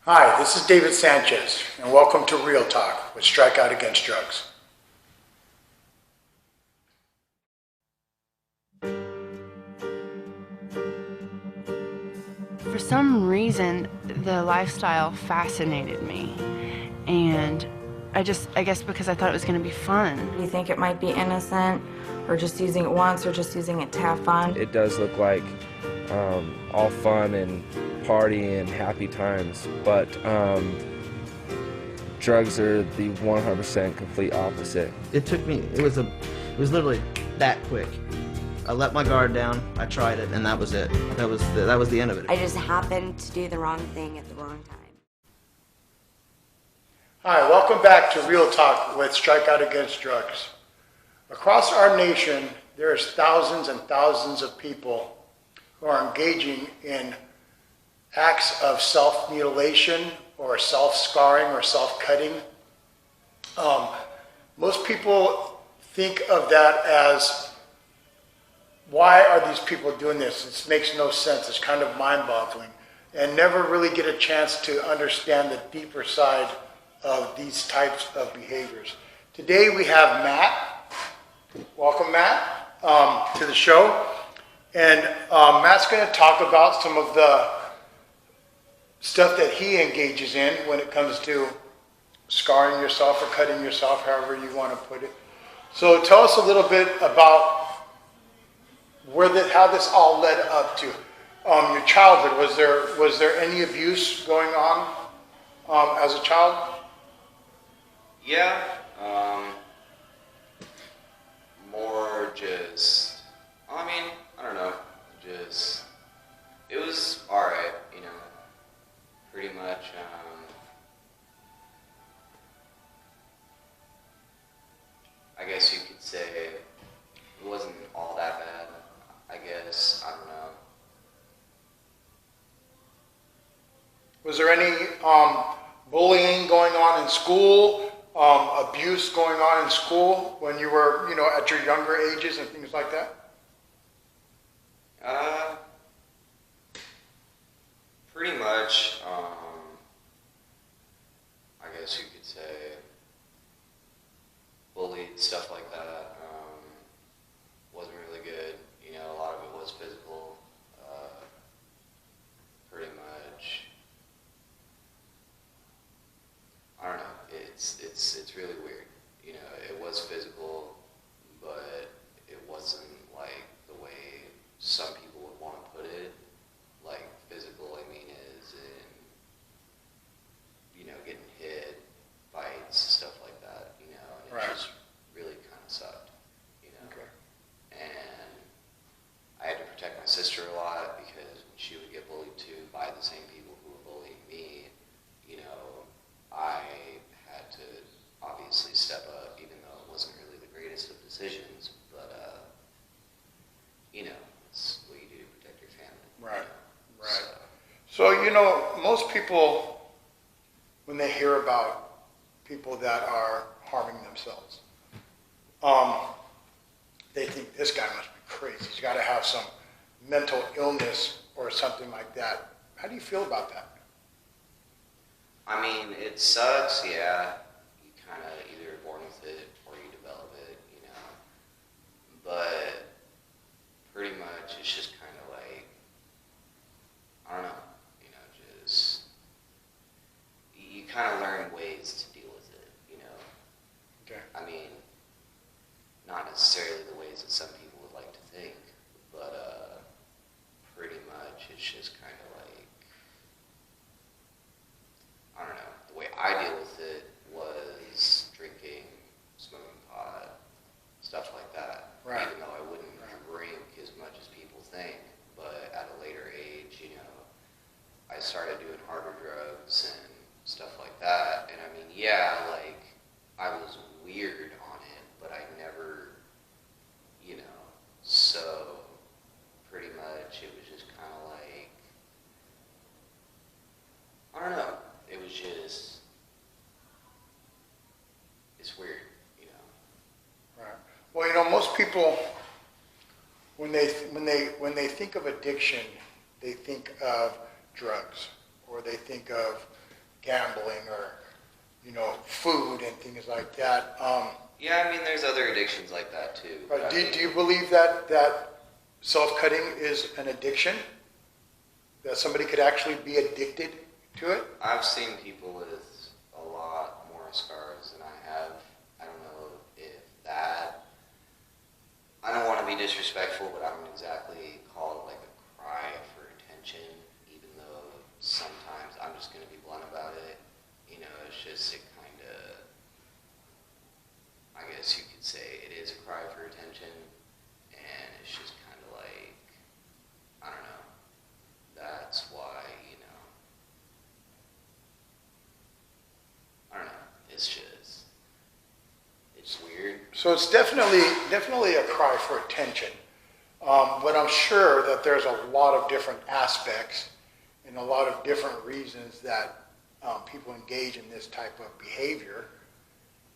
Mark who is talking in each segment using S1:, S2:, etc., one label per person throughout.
S1: Hi, this is David Sanchez, and welcome to Real Talk with Strike Out Against Drugs.
S2: For some reason, the lifestyle fascinated me, and I guess because I thought it was going to be fun.
S3: You think it might be innocent, or just using it once, or just using it to have fun.
S4: It does look like all fun and party and happy times, but drugs are the 100% complete opposite.
S5: It was literally that quick. I let my guard down, I tried it, and that was it. That was the end of it.
S6: I just happened to do the wrong thing at the wrong time.
S1: Hi, welcome back to Real Talk with Strike Out Against Drugs. Across our nation, there's thousands and thousands of people who are engaging in acts of self-mutilation or self-scarring or self-cutting. Most people think of that as, why are these people doing this? It makes no sense. It's kind of mind-boggling, and never really get a chance to understand the deeper side of these types of behaviors. Today we have Matt. Welcome, Matt, to the show. And Matt's going to talk about some of the stuff that he engages in when it comes to scarring yourself or cutting yourself, however you want to put it. So tell us a little bit about how this all led up to your childhood. Was there any abuse going on as a child?
S7: Yeah, more just, I don't know, just, it was alright, pretty much, I guess you could say it wasn't all that bad, I guess, I don't know.
S1: Was there any bullying going on in school? Abuse going on in school when you were, at your younger ages and things like that?
S7: Pretty much, I guess you could say bullied, stuff like that, wasn't really good, a lot of it was physical, pretty much. I don't know, it's really weird, it was physical, but it wasn't like the way some people would want to put it, like physical, is in, getting hit, bites, stuff like that, and it
S1: Right.
S7: just really kind of sucked,
S1: Okay.
S7: and I had to protect my sister a lot because she would get bullied too by the same people who were bullying me, I had to obviously step up, even though it wasn't really the greatest of decisions, but, it's what you do to protect your family.
S1: Right, right. So, most people, when they hear about people that are harming themselves, they think this guy must be crazy. He's got to have some mental illness or something like that. How do you feel about that?
S7: It sucks, yeah. You kind of either are born with it or you develop it, But pretty much it's just kind of like, I don't know, just, you kind of learn ways to deal with it,
S1: Okay.
S7: Not necessarily the ways that some people would like to think, but pretty much it's just kind of like, I don't know, the way I deal with it was drinking, smoking pot, stuff like that.
S1: Right.
S7: Even though I wouldn't drink as much as people think, but at a later age, I started doing harder drugs and stuff like that. And I was weird on it, but I never, so pretty much it was just kind of like, I don't know. It was just, it's weird,
S1: Right. Well, most people, when they think of addiction, they think of drugs, or they think of gambling or, food and things like that.
S7: Yeah, I mean, there's other addictions like that too.
S1: But do you believe that self-cutting is an addiction? That somebody could actually be addicted to it?
S7: I've seen people with a lot more scars than I have. I don't know if that, I don't want to be disrespectful, but I don't exactly call it like a cry for attention, even though sometimes, I'm just going to be blunt about it, it's just, it kind of, I guess you could say it is a cry for attention, and it's just kind of like, I don't know, that's why, I don't know, it's just, it's weird.
S1: So it's definitely a cry for attention. But I'm sure that there's a lot of different aspects and a lot of different reasons that people engage in this type of behavior.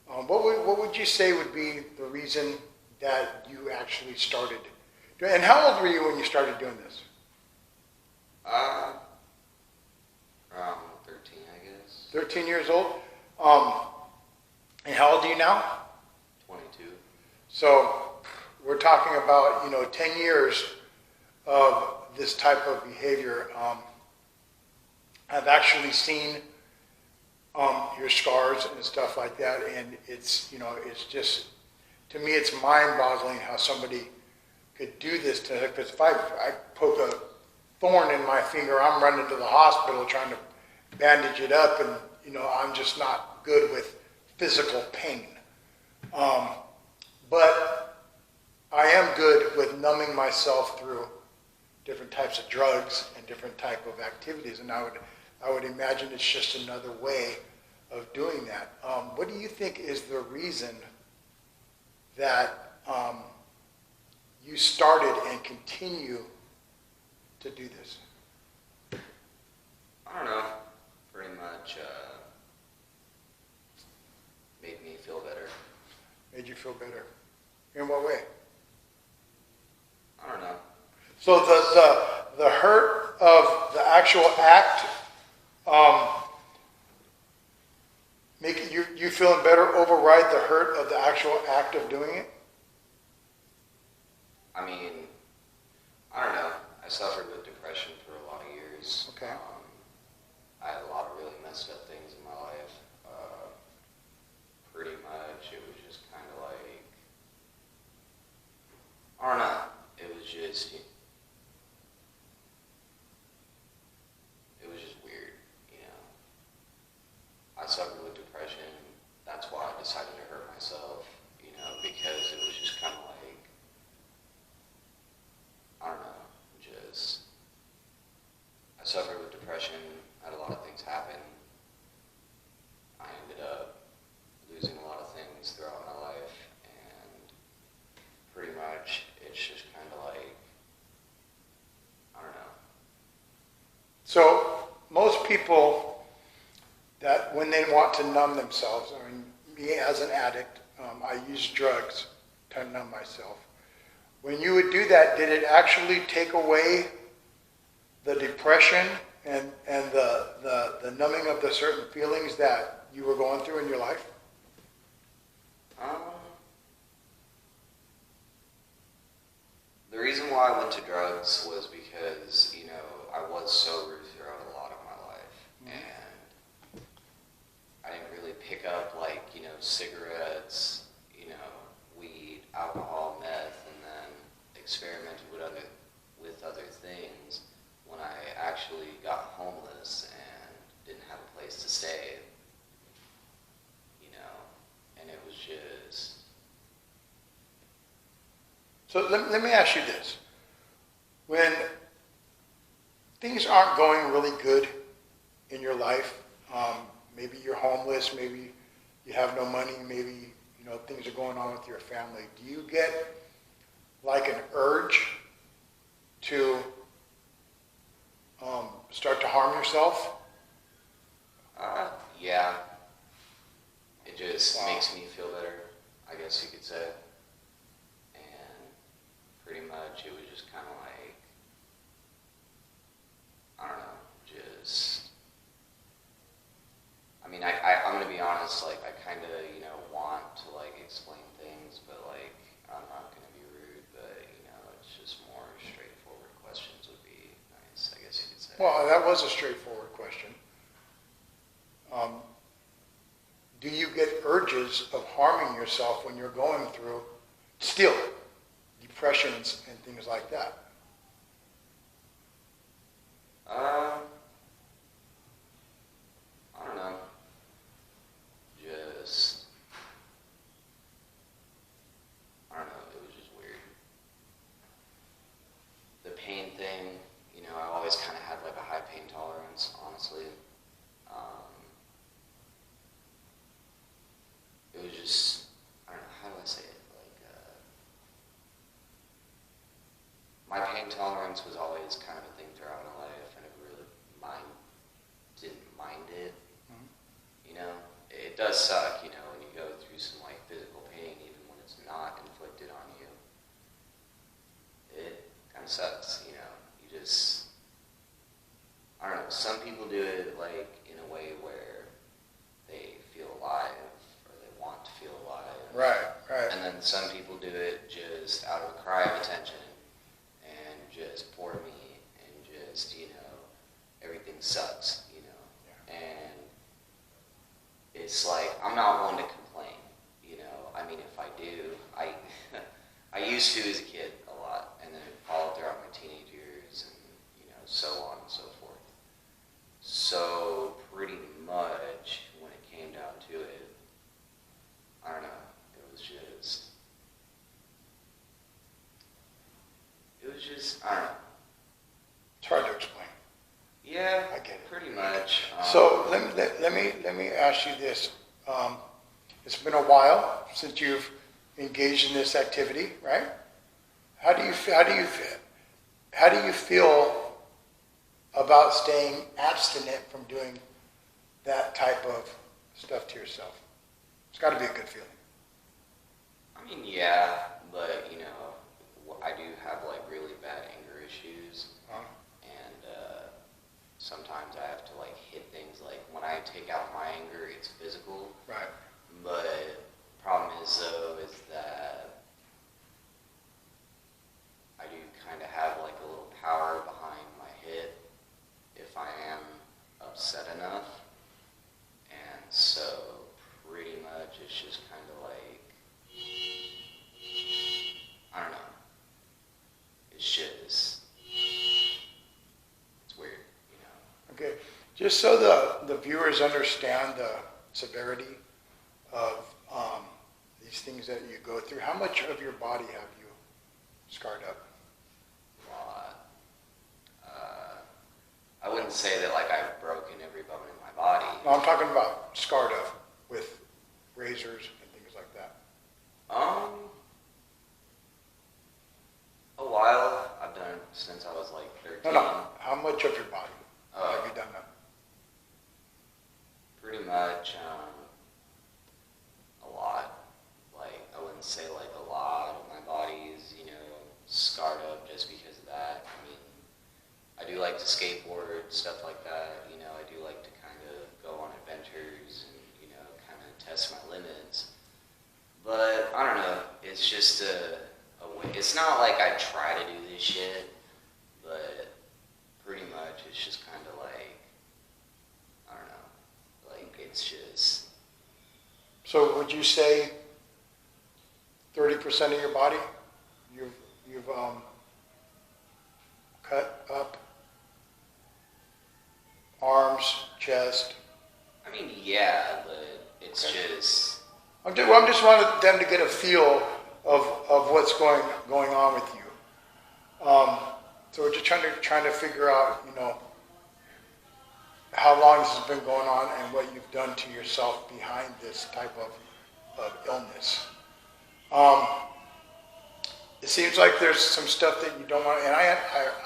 S1: What would you say would be the reason that you actually started? And how old were you when you started doing this?
S7: Around 13, I guess.
S1: 13 years old? And how old are you now?
S7: 22.
S1: So we're talking about, 10 years of this type of behavior. I've actually seen your scars and stuff like that, and it's just, to me, it's mind-boggling how somebody could do this to her. Because if I poke a thorn in my finger, I'm running to the hospital trying to bandage it up, and I'm just not good with physical pain. But I am good with numbing myself through different types of drugs and different type of activities, and I would imagine it's just another way of doing that. What do you think is the reason that you started and continue to do this?
S7: I don't know. Pretty much made me feel better.
S1: Made you feel better? In what way?
S7: I don't know.
S1: So the hurt of the actual act, make it, you feeling better override the hurt of the actual act of doing it?
S7: I mean, I don't know. I suffered with depression for a lot of years.
S1: Okay.
S7: I had a lot of really messed up things in my life. Pretty much, it was just kind of like, I don't know. It was just weird, I suffered with depression. That's why I decided to hurt myself, because it was just kind of like, I don't know, I suffered with depression. I had a lot of things happen. I ended up losing a lot of things throughout my life, and pretty much it's just kind of like, I don't know.
S1: So most people that when they want to numb themselves, I mean, me as an addict, I use drugs to numb myself. When you would do that, did it actually take away the depression and the numbing of the certain feelings that you were going through in your life?
S7: The reason why I went to drugs was because, I was sober throughout a lot of my life. And I didn't really pick up, cigarettes, weed, alcohol, meth, and then experimented with other things when I actually got homeless and didn't have a place to stay. And it was just...
S1: So let me ask you this. When things aren't going really good in your life, maybe you're homeless, maybe you have no money, maybe things are going on with your family, do you get like an urge to start to harm yourself?
S7: Yeah. It just makes me feel better, I guess you could say. And pretty much it was just kind of like, I don't know, just, honest, like, I kind of, want to, like, explain things, but, like, I'm not going to be rude, but, it's just more straightforward questions would be nice, I guess you could say.
S1: Well, that was a straightforward question. Do you get urges of harming yourself when you're going through still depressions and things like that?
S7: I don't know. Just, I don't know, it was just weird. The pain thing, I always kind of had like a high pain tolerance, honestly. It was just, I don't know, how do I say it? Like, my pain tolerance was always kind of a thing throughout my life. I never really didn't mind it. It does suck, when you go through some like physical pain, even when it's not inflicted on you. It kind of sucks, you just, I don't know, some people do it like in a way where they feel alive, or they want to feel alive.
S1: Right.
S7: And then some people do it just out of a cry of attention, and just poor me, and just, everything sucks, and it's like, I'm not one to complain, I mean, if I do, I used to as a kid a lot, and then all throughout my teenage years, and, so on and so forth. So, pretty much, when it came down to it, I don't know, it was just, I don't know.
S1: It's hard to explain.
S7: Yeah,
S1: I get it.
S7: pretty much.
S1: So let me ask you this. It's been a while since you've engaged in this activity, right? How do you feel about staying abstinent from doing that type of stuff to yourself? It's got to be a good feeling.
S7: I mean, yeah, but, I do have, like, really bad anger issues, and sometimes I have to, like, hit things, like, when I take out my anger, it's physical.
S1: Right.
S7: But problem is, though, is that I do kind of have, like, a little power behind my hit if I am upset enough, and so pretty much it's just kind of like, I don't know. It's just, it's weird,
S1: Okay. Just so the viewers understand the severity of these things that you go through, how much of your body have you scarred up?
S7: A lot. I wouldn't say that, like, I've broken every bone in my body.
S1: No, I'm talking about scarred up with razors and things like that.
S7: A while. I've done it since I was, like, 13.
S1: No. How much of your body have you done that?
S7: Pretty much, a lot. Like, I wouldn't say, like, a lot of my body is, scarred up just because of that. I mean, I do like to skateboard, stuff like that. I do like to kind of go on adventures and, kind of test my limits. But, I don't know, it's just a way. It's not like I try to do this shit, but pretty much it's just kind of like, I don't know, like, it's just...
S1: So would you say 30% of your body you've cut up? Arms, chest?
S7: I mean, yeah, but it's
S1: Okay.
S7: just...
S1: I just wanted them to get a feel of what's going on with you. So we're just trying to figure out, how long this has been going on and what you've done to yourself behind this type of illness. It seems like there's some stuff that you don't want, and I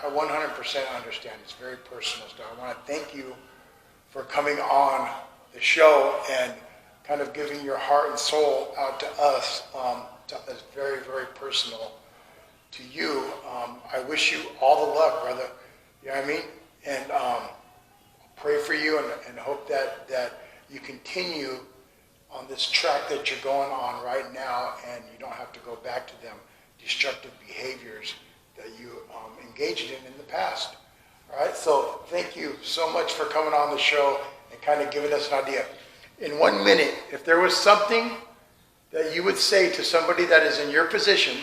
S1: 100% understand. It's very personal stuff. I want to thank you for coming on the show and kind of giving your heart and soul out to us. It's very, very personal to you. I wish you all the luck, brother. You know what I mean? And pray for you and hope that you continue on this track that you're going on right now, and you don't have to go back to them destructive behaviors that you engaged in the past. All right, so thank you so much for coming on the show and kind of giving us an idea. In 1 minute, if there was something that you would say to somebody that is in your position,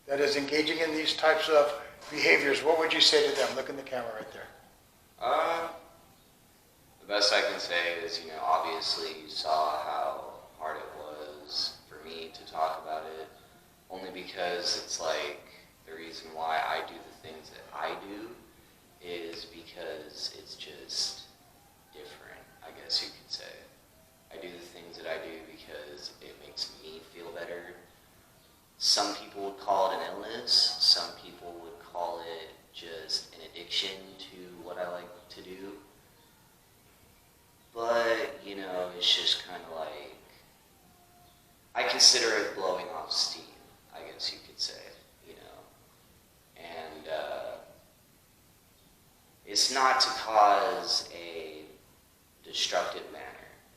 S1: that is engaging in these types of behaviors, what would you say to them? Look in the camera right there.
S7: The best I can say is, obviously you saw how hard it was for me to talk about it, only because it's like the reason why I do the things that I do is because it's just different, I guess you could say. I do the things that I do because it makes me feel better. Some people would call it an illness. Some people would call it just an addiction to what I like to do. But, it's just kind of like, I consider it blowing off steam, I guess you could say, And it's not to cause a destructive manner.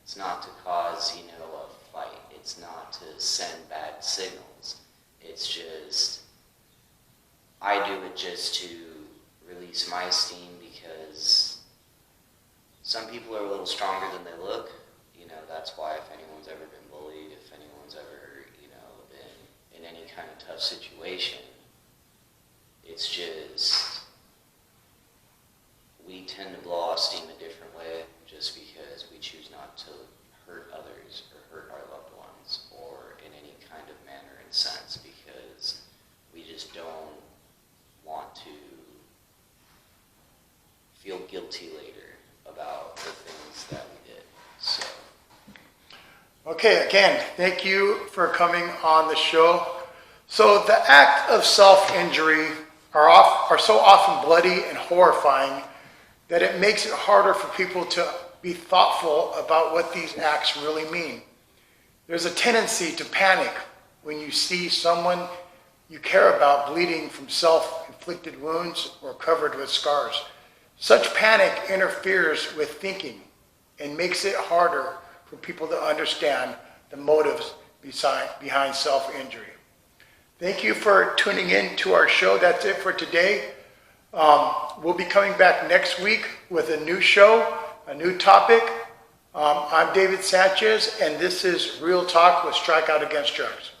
S7: It's not to cause, a fight. It's not to send bad signals. It's just, I do it just to release my steam because some people are a little stronger than they look. That's why if anyone's ever been bullied, if anyone's ever, been in any kind of tough situation, it's just, we tend to blow off steam a different way just because we choose not to hurt others or hurt our loved ones or in any kind of manner and sense because we just don't want to feel guilty later about the things that we did. So.
S1: Okay, again, thank you for coming on the show. So the act of self-injury are so often bloody and horrifying that it makes it harder for people to be thoughtful about what these acts really mean. There's a tendency to panic when you see someone you care about bleeding from self-inflicted wounds or covered with scars. Such panic interferes with thinking and makes it harder for people to understand the motives behind self-injury. Thank you for tuning in to our show. That's it for today. We'll be coming back next week with a new show, a new topic. I'm David Sanchez, and this is Real Talk with Strikeout Against Drugs.